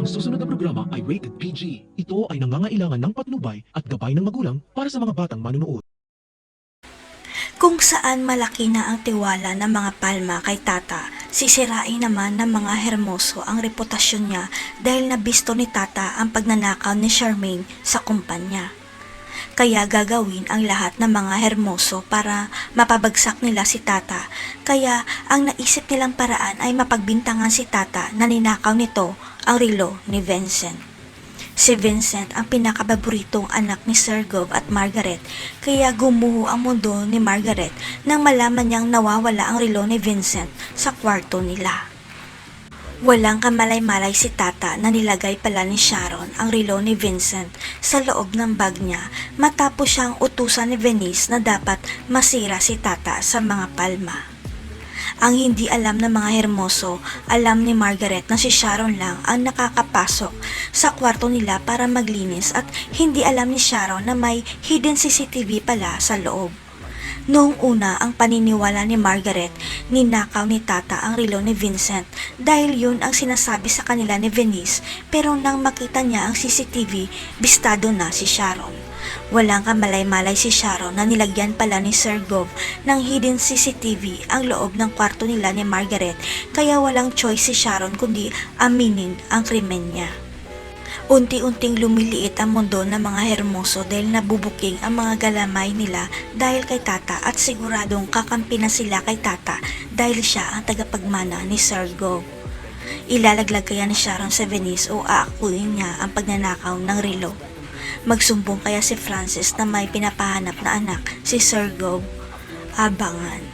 Ang susunod na programa ay rated PG. Ito ay nangangailangan ng patnubay at gabay ng magulang para sa mga batang manunood. Kung saan malaki na ang tiwala ng mga palma kay Tata, sisirain naman ng mga Hermoso ang reputasyon niya dahil nabisto ni Tata ang pagnanakaw ni Charmaine sa kumpanya. Kaya gagawin ang lahat ng mga Hermoso para mapabagsak nila si Tata, kaya ang naisip nilang paraan ay mapagbintangan si Tata na ninakaw nito ang relo ni Vincent. Si Vincent ang pinakababoritong anak ni Sergov at Margaret, kaya gumuho ang mundo ni Margaret nang malaman niyang nawawala ang relo ni Vincent sa kwarto nila. Walang kamalay-malay si Tata na nilagay pala ni Sharon ang relo ni Vincent sa loob ng bag niya matapos siyang utusan ni Venice na dapat masira si Tata sa mga palma. Ang hindi alam ng mga Hermoso, alam ni Margaret na si Sharon lang ang nakakapasok sa kwarto nila para maglinis at hindi alam ni Sharon na may hidden CCTV pala sa loob. Noong una ang paniniwala ni Margaret, ninakaw ni Tata ang relo ni Vincent dahil yun ang sinasabi sa kanila ni Venice, pero nang makita niya ang CCTV, bistado na si Sharon. Walang kamalay-malay si Sharon na nilagyan pala ni Sergov ng hidden CCTV ang loob ng kwarto nila ni Margaret, kaya walang choice si Sharon kundi aminin ang krimen niya. Unti-unting lumiliit ang mundo ng mga Hermoso dahil nabubuking ang mga galamay nila dahil kay Tata at siguradong kakampi na sila kay Tata dahil siya ang tagapagmana ni Sergov. Ilalaglag kaya ni Sharon sa Venice o aakuin niya ang pagnanakaw ng relo? Magsumbong kaya si Francis na may pinapahanap na anak, si Sergov? Abangan.